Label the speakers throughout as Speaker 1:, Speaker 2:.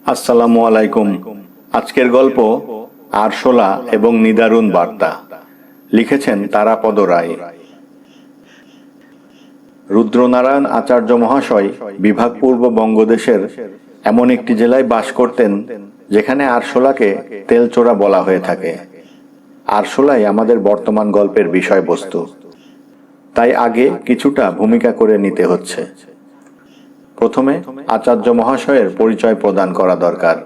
Speaker 1: আসসালামু আলাইকুম। আজকের গল্প আরশোলা এবং নিদারুণ বার্তা। লিখেছেন তারাপদ রায়। রুদ্রনারায়ণ আচার্য মহাশয় বিভাগ পূর্ব বঙ্গদেশের এমন একটি জেলায় বাস করতেন যেখানে আরশোলাকে তেলচোরা বলা হয়ে থাকে। আরশোলাই আমাদের বর্তমান গল্পের বিষয়বস্তু, তাই আগে কিছুটা ভূমিকা করে নিতে হচ্ছে। প্রথমে আচার্য মহাশয়ের পরিচয় প্রদান করা দরকার।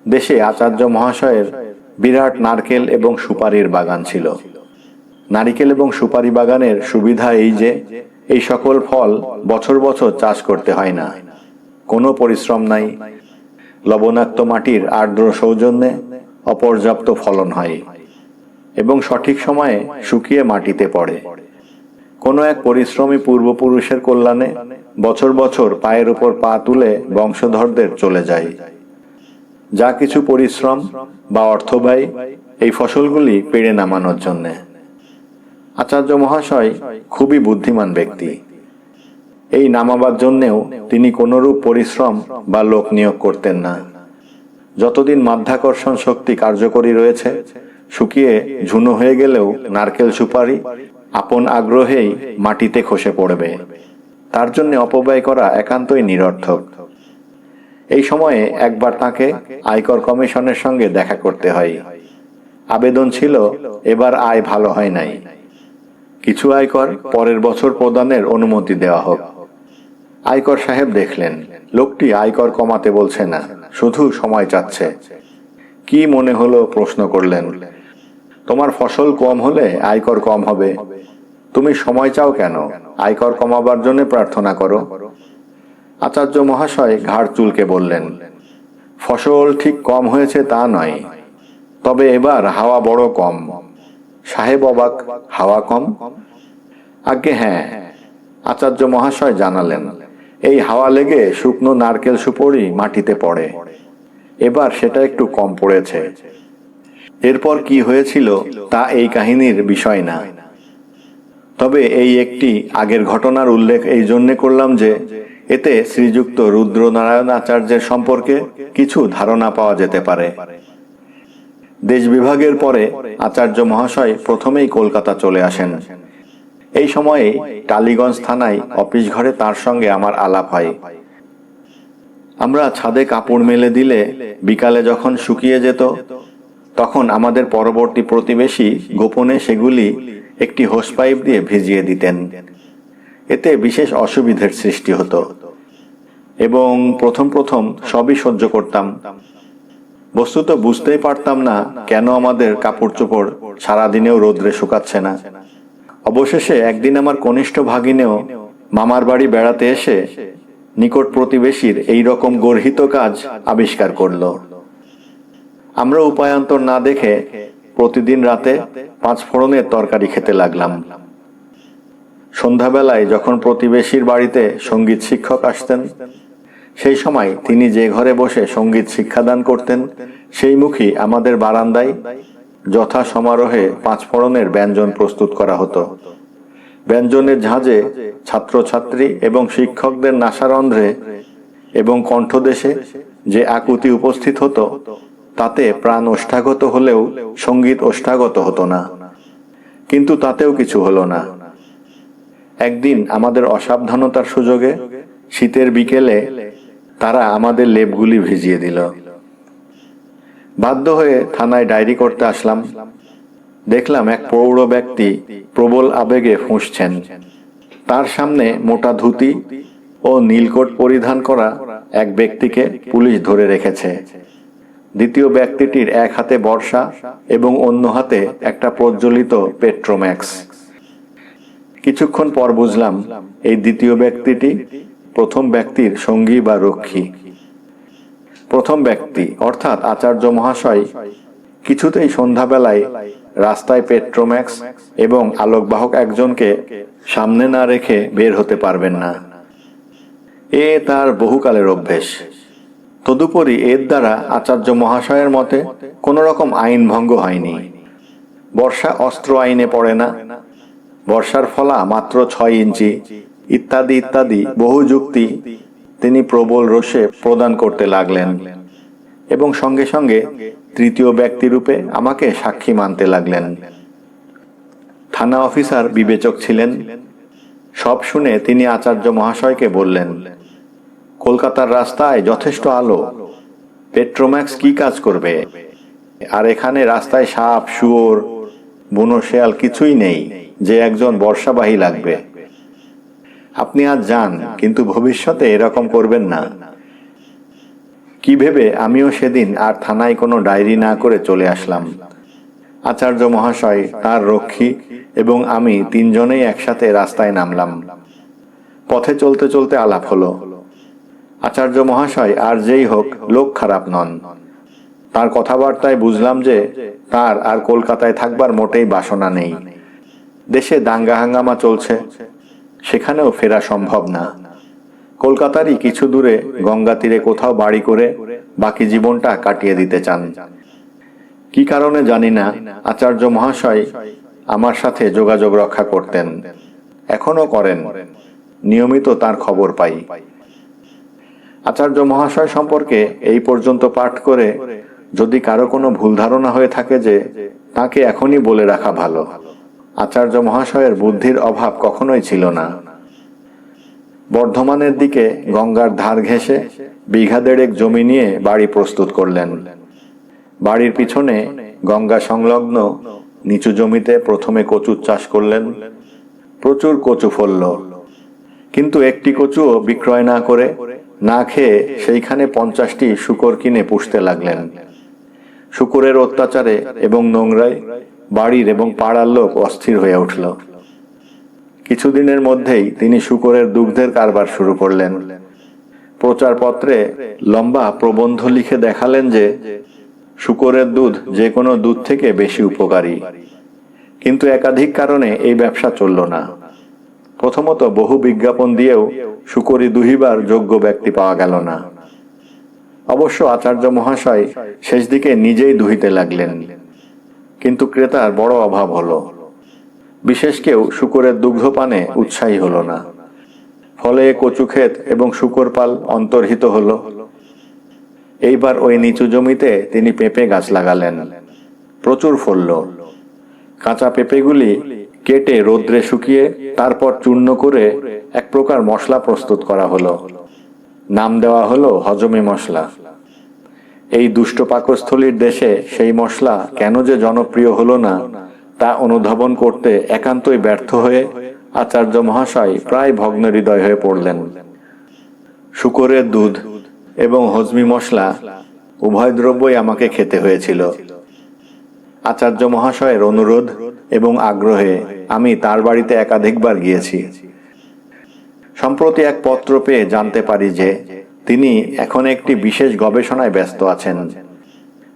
Speaker 1: দেশে আচার্য মহাশয়ের বিরাট নারকেল এবং সুপারির বাগান ছিল। নারিকেল এবং সুপারি বাগানের সুবিধা এই যে এই সকল ফল বছর বছর চাষ করতে হয় না, কোনো পরিশ্রম নাই। লবণাক্ত মাটির আর্দ্র সৌজন্যে অপর্যাপ্ত ফলন হয় এবং সঠিক সময়ে শুকিয়ে মাটিতে পড়ে। কোনো এক পরিশ্রমী পূর্বপুরুষের কল্যাণে বছর বছর পায়ের উপর পা তুলে বংশধরদের চলে যায়। যা কিছু পরিশ্রম বা অর্থ ব্যয় এই ফসলগুলি পেড়ে নামানোর জন্যে। আচার্য মহাশয় খুবই বুদ্ধিমান ব্যক্তি। এই নামাবার জন্যেও তিনি কোনরূপ পরিশ্রম বা লোক নিয়োগ করতেন না। যতদিন মাধ্যাকর্ষণ শক্তি কার্যকরী রয়েছে, শুকিয়ে ঝুনো হয়ে গেলেও নারকেল সুপারি আপন আগ্রহেই মাটিতে খসে পড়বে। তার জন্য অপব্যয় করা একান্তই নিরর্থক। এই সময়ে একবার তাকে আয়কর কমিশনের সঙ্গে দেখা করতে হয়। আবেদন ছিল এবার আয় ভালো হয় নাই, কিছু আয়কর পরের বছর প্রদানের অনুমতি দেওয়া হোক। আয়কর সাহেব দেখলেন লোকটি আয়কর কমাতে বলছে না, শুধু সময় চাচ্ছে। কি মনে হলো প্রশ্ন করলেন, তোমার ফসল কম হলে আয়কর কম হবে, তুমি সময় চাও কেন? আয়কর কমাবার জন্য প্রার্থনা করো। আচার্য মহাশয় ঘাড় চুলকে বললেন, ফসল ঠিক কম হয়েছে তা নয়, তবে এবার হাওয়া বড় কম। সাহেব অবাক, হাওয়া কম? আজ্ঞে হ্যাঁ। আচার্য মহাশয় জানালেন, এই হাওয়া লেগে শুকনো নারকেল সুপারি মাটিতে পড়ে। এবার সেটা একটু কম পড়েছে। এরপর কি হয়েছিল তা এই কাহিনীর বিষয় না। তবে এই একটি আগের ঘটনার উল্লেখ এই জন্যে করলাম যে এতে শ্রীযুক্ত রুদ্রনারায়ণ আচার্যের সম্পর্কে কিছু ধারণা পাওয়া যেতে পারে। দেশ বিভাগের পরে আচার্য মহাশয় প্রথমেই কলকাতা চলে আসেন। এই সময়ে টালিগঞ্জ থানায় অফিস ঘরে তার সঙ্গে আমার আলাপ হয়। আমরা ছাদে কাপড় মেলে দিলে বিকালে যখন শুকিয়ে যেত, তখন আমাদের পরবর্তী প্রতিবেশী গোপনে সেগুলি একটি হোস পাইপ দিয়ে ভিজিয়ে দিতেন। এতে বিশেষ অসুবিধার সৃষ্টি হতো এবং প্রথম প্রথম সবই সহ্য করতাম। বস্তুত বুঝতেই পারতাম না কেন আমাদের কাপড় চোপড় সারাদিনেও রোদ্রে শুকাচ্ছে না। অবশেষে একদিন আমার কনিষ্ঠ ভাগিনেও মামার বাড়ি বেড়াতে এসে নিকট প্রতিবেশীর এই রকম গর্হিত কাজ আবিষ্কার করল। আমরা উপায়ান্তর না দেখে প্রতিদিন রাতে 5 ফোড়নের তরকারি খেতে লাগলাম। সন্ধ্যাবেলায় যখন প্রতিবেশীর বাড়িতে সঙ্গীত শিক্ষক আসতেন, সেই সময় তিনি যে ঘরে বসে সঙ্গীত শিক্ষাদান করতেন, সেই মুখী আমাদের বারান্দায় যথা সমারোহে 5 ফোড়নের ব্যঞ্জন প্রস্তুত করা হতো। ব্যঞ্জনের ঝাঁজে ছাত্রছাত্রী এবং শিক্ষকদের নাসারন্ধ্রে এবং কণ্ঠদেশে যে আকুতি উপস্থিত হতো, তাতে প্রাণ ওষ্ঠাগত হলেও সঙ্গীত ওষ্ঠাগত হতো না। কিন্তু তাতেও কিছু হলো না। একদিন আমাদের অসাবধানতার সুযোগে শীতের বিকেলে তারা আমাদের লেপগুলি ভিজিয়ে দিল। বাধ্য হয়ে থানায় ডায়েরি করতে আসলাম। দেখলাম এক প্রৌঢ় ব্যক্তি প্রবল আবেগে ফুঁসছেন। তার সামনে মোটা ধুতি ও নীলকোট পরিধান করা এক ব্যক্তিকে পুলিশ ধরে রেখেছে। দ্বিতীয় ব্যক্তিটির এক হাতে বর্ষা এবং অন্য হাতে একটা প্রজ্বলিত পেট্রোম্যাক্স। কিছুক্ষণ পর বুঝলাম এই দ্বিতীয় ব্যক্তিটি প্রথম ব্যক্তির সঙ্গী বা রক্ষী। প্রথম ব্যক্তি অর্থাৎ আচার্য মহাশয় কিছুতেই সন্ধ্যাবেলায় রাস্তায় পেট্রোম্যাক্স এবং আলোকবাহক একজনকে সামনে না রেখে বের হতে পারবেন না। এ তার বহুকালের অভ্যেস। তদুপরি এর দ্বারা আচার্য মহাশয়ের মতে কোন রকম আইন ভঙ্গ হয়নি। বর্ষা অস্ত্র আইনে পড়ে না, বর্ষার ফলা মাত্র 6 ইঞ্চি, ইত্যাদি ইত্যাদি বহু যুক্তি তিনি প্রবল রোষে প্রদান করতে লাগলেন। এবং সঙ্গে সঙ্গে তৃতীয় ব্যক্তিরূপে আমাকে সাক্ষী মানতে লাগলেন। থানা অফিসার বিবেচক ছিলেন। সব শুনে তিনি আচার্য মহাশয়কে বললেন, কলকাতার রাস্তায় যথেষ্ট আলো, পেট্রোম্যাক্স কি কাজ করবে? আর এখানে রাস্তায় সাপ, শুয়োর, বুনো শেয়াল কিছুই নেই যে একজন বর্ষাবাহী লাগবে। আপনি আজ যান, কিন্তু ভবিষ্যতে এরকম করবেন না। কি ভেবে আমিও সেদিন আর থানায় কোনো ডায়েরি না করে চলে আসলাম। আচার্য মহাশয়, তার রক্ষী এবং আমি তিনজনেই একসাথে রাস্তায় নামলাম। পথে চলতে চলতে আলাপ হলো। আচার্য মহাশয় আর যেই হোক লোক খারাপ নন। তার কথাবার্তায় বুঝলাম যে তার আর কলকাতায় থাকবার মোটেই বাসনা নেই। দেশে দাঙ্গা হাঙ্গামা চলছে, সেখানেও ফেরা সম্ভব না। কলকাতারই কিছু দূরে গঙ্গা তীরে কোথাও বাড়ি করে বাকি জীবনটা কাটিয়ে দিতে চান। কি কারণে জানি না, আচার্য মহাশয় আমার সাথে যোগাযোগ রক্ষা করতেন, এখনো করেন। নিয়মিত তার খবর পাই। আচার্য মহাশয় সম্পর্কে এই পর্যন্ত পাঠ করে যদি কারো কোনো ভুল ধারণা হয়ে থাকে যে তাকে এখনই বলে রাখা ভালো। আচার্য মহাশয়ের বুদ্ধির অভাব কখনোই ছিল না। বর্ধমানের দিকে গঙ্গার ধার ঘেঁষে বিঘা দেড়েক জমি নিয়ে বাড়ি প্রস্তুত করলেন। বাড়ির পিছনে গঙ্গা সংলগ্ন নিচু জমিতে প্রথমে কচুর চাষ করলেন। প্রচুর কচু ফলল, কিন্তু একটি কচুও বিক্রয় না করে না খেয়ে সেইখানে 50টি শূকর কিনে পুষতে লাগলেন। শূকরের অত্যাচারে এবং নোংরায় বাড়ির এবং পাড়ার লোক অস্থির হয়ে উঠল। কিছুদিনের মধ্যেই তিনি শূকরের দুগ্ধের কারবার শুরু করলেন। প্রচারপত্রে লম্বা প্রবন্ধ লিখে দেখালেন যে শূকরের দুধ যে কোনো দুধ থেকে বেশি উপকারী। কিন্তু একাধিক কারণে এই ব্যবসা চলল না। প্রথমত, বহু বিজ্ঞাপন দিয়েও শূকরী দুহিবার যোগ্য ব্যক্তি পাওয়া গেল না। অবশ্য আচার্য মহাশয় শেষ দিকে নিজেই দুহিতে লাগলেন, কিন্তু ক্রেতার বড় অভাব হলো। বিশেষ কেউ শূকরের দুগ্ধপানে উৎসাহী হলো না। ফলে কচুক্ষেত এবং শূকরপাল অন্তর্হিত হলো। এইবার ওই নিচু জমিতে তিনি পেঁপে গাছ লাগালেন। প্রচুর ফলল। কাঁচা পেঁপেগুলি কেটে রোদ্রে শুকিয়ে তারপর চূর্ণ করে এক প্রকার মশলা প্রস্তুত করা হলো। নাম দেওয়া হলো হজমি মশলা। এই দুষ্ট পাকস্থলীর দেশে সেই মশলা কেন যে জনপ্রিয় হলো না তা অনুধাবন করতে একান্তই ব্যর্থ হয়ে আচার্য মহাশয় প্রায় ভগ্ন হৃদয় হয়ে পড়লেন। শূকরের দুধ এবং হজমি মশলা উভয় দ্রব্যই আমাকে খেতে হয়েছিল। আচার্য মহাশয়ের অনুরোধ এবং আগ্রহে আমি তার বাড়িতে একাধিকবার গিয়েছি। সম্প্রতি এক পত্র পেয়ে জানতে পারি যে তিনি এখন একটি বিশেষ গবেষণায় ব্যস্ত আছেন।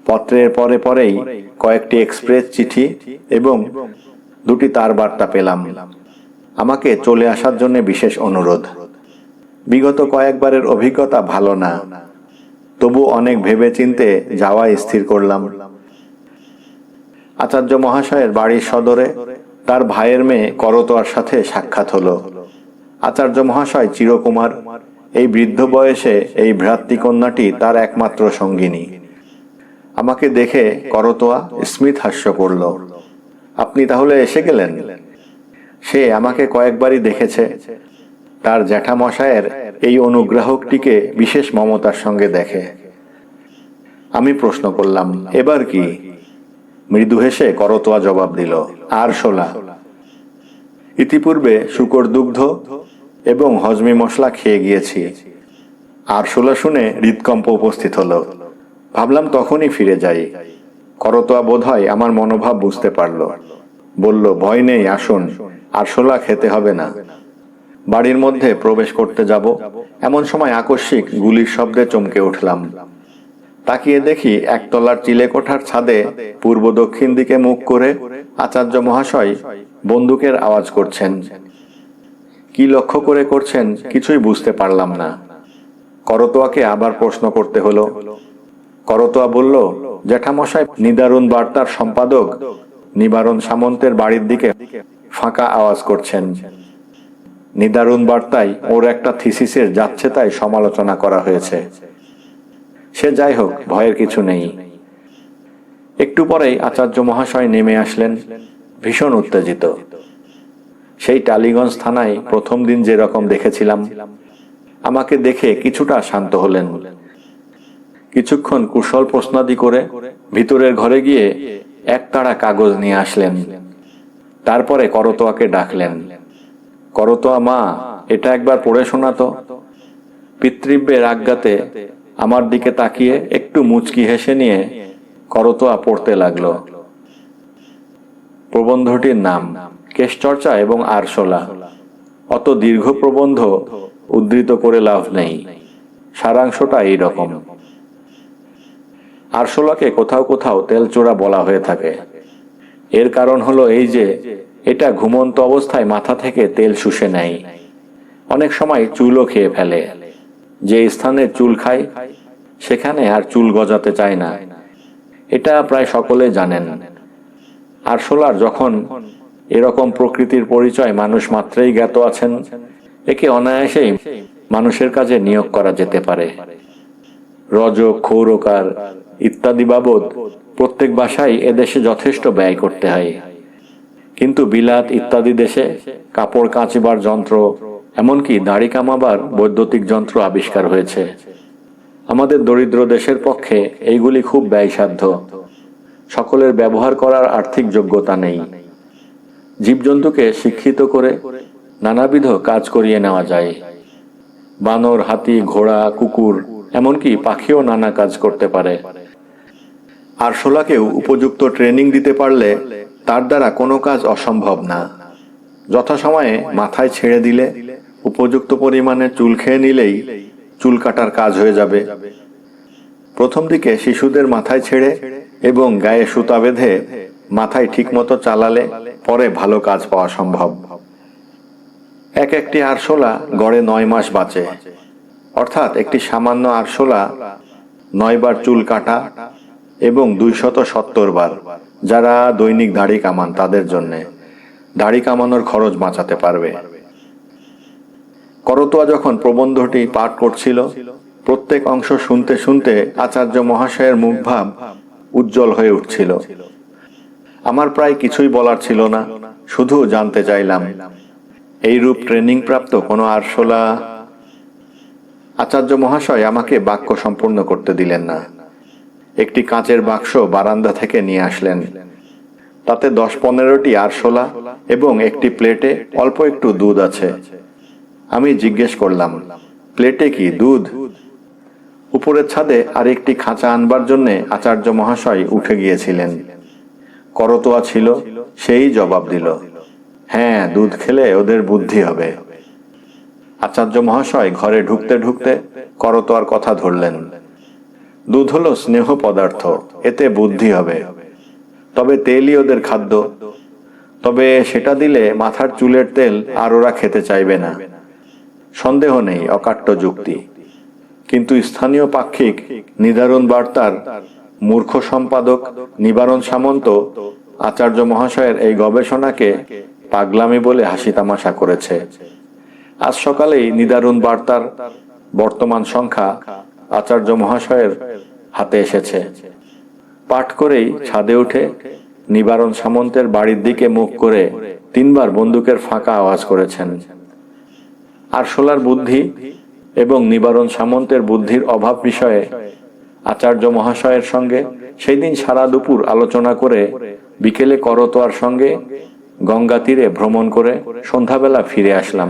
Speaker 1: পত্রের পরে পরেই কয়েকটি এক্সপ্রেস চিঠি এবং 2টি তার বার্তা পেলাম। আমাকে চলে আসার জন্য বিশেষ অনুরোধ। বিগত কয়েকবারের অভিজ্ঞতা ভালো না, তবু অনেক ভেবেচিন্তে যাওয়াই স্থির করলাম। আচার্য মহাশয়ের বাড়ির সদরে তার ভাইয়ের মেয়ে করতোয়ার সাথে সাক্ষাৎ হলো। আচার্য মহাশয় চিরকুমার। এই বৃদ্ধ বয়সে এই ভ্রাতৃকন্যাটি তার একমাত্র সঙ্গিনী। আমাকে দেখে করতোয়া স্মিত হাস্য করল। আপনি তাহলে এসে গেলেন? সে আমাকে কয়েকবারই দেখেছে। তার জ্যাঠামশায়ের এই অনুগ্রাহকটিকে বিশেষ মমতার সঙ্গে দেখে। আমি প্রশ্ন করলাম, এবার কি? মৃদু হেসে করতোয়া জবাব দিল, আরশোলা। ইতিপূর্বে শূকর দুগ্ধ এবং হজমি মশলা খেয়ে গিয়েছি। আরশোলা শুনে হৃদকম্প উপস্থিত হলো। ভাবলাম তখনই ফিরে যাই। করতোয়া বোধহয় আমার মনোভাব বুঝতে পারল। বলল, ভয় নেই, আসুন, আরশোলা খেতে হবে না। বাড়ির মধ্যে প্রবেশ করতে যাব এমন সময় আকস্মিক গুলির শব্দে চমকে উঠলাম। তাকিয়ে দেখি একতলার চিলেকোঠার ছাদে পূর্ব দক্ষিণ দিকে মুখ করে আচার্য মহাশয় বন্দুকের আওয়াজ করছেন। কি লক্ষ্য করে করছেন কিছুই বুঝতে পারলাম না। করতোয়াকে আবার প্রশ্ন করতে হলো। করতোয়া বলল, জ্যাঠামশাই নিদারুণ বার্তার সম্পাদক নিবারণ সামন্তের বাড়ির দিকে ফাঁকা আওয়াজ করছেন। নিদারুণ বার্তায় ওর একটা থিসিসের যাচ্ছে তাই সমালোচনা করা হয়েছে। সে যাই হোক, ভয়ের কিছু নেই। একটু পরেই আচার্য মহাশয় নেমে আসলেন, ভীষণ উত্তেজিত। সেই টালিগঞ্জ থানায় প্রথম দিন যেরকম দেখেছিলাম, আমাকে দেখে কিছুটা শান্ত হলেন। কিছুক্ষণ কুশল প্রশ্নাদি করে ভিতরের ঘরে গিয়ে একতাড়া কাগজ নিয়ে আসলেন। তারপরে করতোয়াকে ডাকলেন। করতোয়া মা, এটা একবার পড়ে শোনাতো। পিতৃব্যের আজ্ঞাতে আমার দিকে তাকিয়ে একটু মুচকি হেসে নিয়ে করতোয়া পড়তে লাগলো। প্রবন্ধটির নাম কেশচর্চা এবং আরশোলা। অত দীর্ঘ প্রবন্ধ উদ্ধৃত করে লাভ নেই, সারাংশটা এইরকম। আরশোলাকে কোথাও কোথাও তেলচোরা বলা হয়ে থাকে। এর কারণ হলো এই যে এটা ঘুমন্ত অবস্থায় মাথা থেকে তেল শুষে নেয়, অনেক সময় চুলও খেয়ে ফেলে। যে স্থানে চুল খায় সেখানে আর চুল গজাতে চায় না, এটা প্রায় সকলে জানেন। আরশোলার যখন এরকম প্রকৃতির পরিচয় মানুষ মাত্রেই জ্ঞাত আছেন, একে অনায়াসেই মানুষের কাজে নিয়োগ করা যেতে পারে। রজক, ক্ষৌরকার ইত্যাদি বাবদ প্রত্যেক বাসায় এদেশে যথেষ্ট ব্যয় করতে হয়। কিন্তু বিলাত ইত্যাদি দেশে কাপড় কাচিবার যন্ত্র, এমনকি দাড়ি কামাবার বৈদ্যুতিক যন্ত্র আবিষ্কার হয়েছে। আমাদের দরিদ্র দেশের পক্ষে এইগুলি খুব ব্যয়সাধ্য, সকলের ব্যবহার করার আর্থিক যোগ্যতা নেই। জীবজন্তুকে শিক্ষিত করে নানাবিধ কাজ করিয়ে নেওয়া যায়। বানর, হাতি, ঘোড়া, কুকুর, এমনকি পাখিও নানা কাজ করতে পারে। আরশোলাকেও উপযুক্ত ট্রেনিং দিতে পারলে তার দ্বারা কোনো কাজ অসম্ভব না। যথাসময়ে মাথায় ছেড়ে দিলে, উপযুক্ত পরিমাণে চুল খেয়ে নিলেই চুল কাটার কাজ হয়ে যাবে। প্রথম দিকে শিশুদের মাথায় ছেড়ে এবং গায়ে সুতা বেঁধে মাথায় ঠিকমতো চালালে পরে ভালো কাজ পাওয়া সম্ভব। এক একটি আরশোলা গড়ে 9 মাস বাঁচে, অর্থাৎ একটি সামান্য আরশোলা 9 বার চুল কাটা এবং 270 বার, যারা দৈনিক দাড়ি কামান তাদের জন্যে দাড়ি কামানোর খরচ বাঁচাতে পারবে। করতোয়া যখন প্রবন্ধটি পাঠ করছিল, প্রত্যেক অংশ শুনতে শুনতে আচার্য মহাশয়ের মুখভাব উজ্জ্বল হয়ে উঠছিল। আমার প্রায় কিছুই বলার ছিল না, শুধু জানতে চাইলাম এইরূপ ট্রেনিং প্রাপ্ত কোনো আরশোলা। আচার্য মহাশয় আমাকে বাক্য সম্পূর্ণ করতে দিলেন না। একটি কাঁচের বাক্স বারান্দা থেকে নিয়ে আসলেন। তাতে 10-15টি আরশোলা এবং একটি প্লেটে অল্প একটু দুধ আছে। আমি জিজ্ঞেস করলাম, প্লেটে কি দুধ? উপরের ছাদে আর একটি খাঁচা আনবার জন্য আচার্য মহাশয় উঠে গিয়েছিলেন। করতোয়া ছিল, সেই জবাব দিল, হ্যাঁ, দুধ খেলে ওদের বুদ্ধি হবে। আচার্য মহাশয় ঘরে ঢুকতে ঢুকতে করতোয়ার কথা ধরলেন। দুধ হলো স্নেহ পদার্থ, এতে বুদ্ধি হবে। তবে তেলই ওদের খাদ্য, তবে সেটা দিলে মাথার চুলের তেল আর ওরা খেতে চাইবে না। সন্দেহ নেই, অকাট্য যুক্তি। কিন্তু স্থানীয় পাক্ষিক নিদারুণ বার্তার মূর্খ সম্পাদক নিবারণ সামন্ত আচার্য মহাশয়ের এই গবেষণাকে পাগলামি বলে হাসি তামাশা করেছে। আজ সকালেই নিদারুণ বার্তার বর্তমান সংখ্যা আচার্য মহাশয়ের হাতে এসেছে। পাঠ করেই ছাদে উঠে নিবারণ সামন্তের বাড়ির দিকে মুখ করে 3 বার বন্দুকের ফাঁকা আওয়াজ করেছেন। আরশোলার বুদ্ধি এবং নিবারণ সামন্তের বুদ্ধির অভাব বিষয়ে আচার্য মহাশয়ের সঙ্গে সেই দিন সারা দুপুর আলোচনা করে বিকেলে করতোয়ার সঙ্গে গঙ্গা তীরে ভ্রমণ করে সন্ধ্যাবেলা ফিরে আসলাম।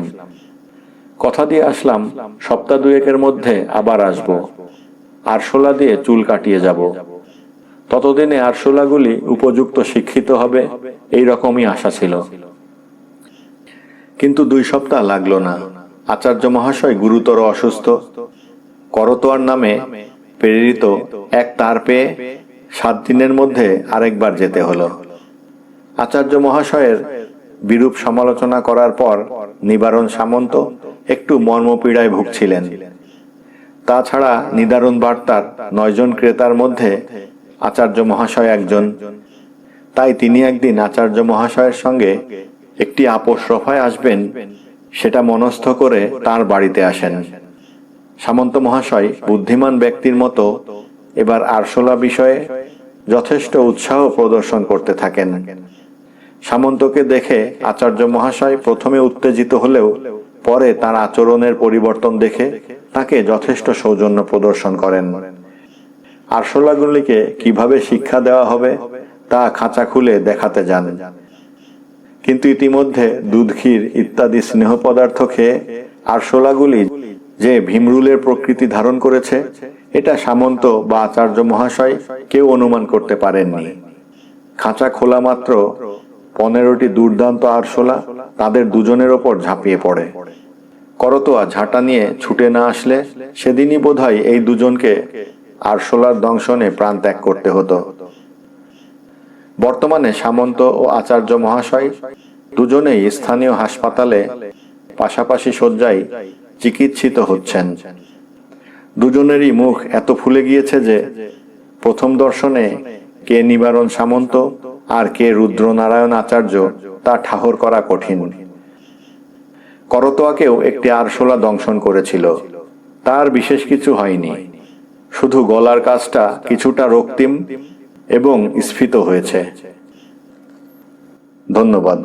Speaker 1: কথা দিয়ে আসলাম, সপ্তাহ 2-এর মধ্যে আবার আসব, আরশোলা দিয়ে চুল কাটিয়ে যাব। ততদিনে আরশোলাগুলি উপযুক্ত শিক্ষিত হবে, এই রকমই আশা ছিল। কিন্তু 2 সপ্তাহ লাগলো না। আচার্য মহাশয় গুরুতর অসুস্থ। করতোয়ার নামে প্রেরিত এক তার পেয়ে 7 দিনের মধ্যে আরেকবার যেতে হলো। আচার্য মহাশয়ের বিরূপ সমালোচনা করার পর নিবারণ সামন্ত একটু মর্মপীড়ায় ভুগছিলেন। তাছাড়া নিদারুণ বার্তার 9 জন ক্রেতার মধ্যে আচার্য মহাশয় একজন। তাই তিনি একদিন আচার্য মহাশয়ের সঙ্গে একটি আপোষ রফায় আসবেন, সেটা মনস্থ করে তার বাড়িতে আসেন। সামন্ত মহাশয় বুদ্ধিমান ব্যক্তির মতো এবার আরশোলা বিষয়ে যথেষ্ট উৎসাহ প্রদর্শন করতে থাকেন। সামন্তকে দেখে আচার্য মহাশয় প্রথমে উত্তেজিত হলেও পরে তার আচরণের পরিবর্তন দেখে তাকে যথেষ্ট সৌজন্য প্রদর্শন করেন। আরশোলাগুলিকে কিভাবে শিক্ষা দেওয়া হবে তা খাঁচা খুলে দেখাতে যান। কিন্তু ইতিমধ্যে দুধ, ক্ষীর ইত্যাদি স্নেহ পদার্থ খেয়ে আরশোলাগুলি যে ভীমরুলের প্রকৃতি ধারণ করেছে এটা সামন্ত বা আচার্য মহাশয় কেউ অনুমান করতে পারেননি। খাঁচা খোলা মাত্র 15টি দুর্দান্ত আরশোলা তাদের দুজনের ওপর ঝাঁপিয়ে পড়ে। করতোয়া ঝাঁটা নিয়ে ছুটে না আসলে সেদিনই বোধহয় এই দুজনকে আরশোলার দংশনে প্রাণ ত্যাগ করতে হতো। বর্তমানে সামন্ত ও আচার্য মহাশয় দুজনেই স্থানীয় হাসপাতালে পাশাপাশি শয্যায় চিকিৎসিত হচ্ছেন। দুজনেরই মুখ এত ফুলে গিয়েছে যে প্রথম দর্শনে কে নিবারণ সামন্ত আর কে রুদ্রনারায়ণ আচার্য তা ঠাহর করা কঠিন। করতোয়াকেও একটি আরশোলা দংশন করেছিল, তার বিশেষ কিছু হয়নি, শুধু গলার কাছটা কিছুটা রক্তিম এবং স্ফীত হয়েছে। ধন্যবাদ।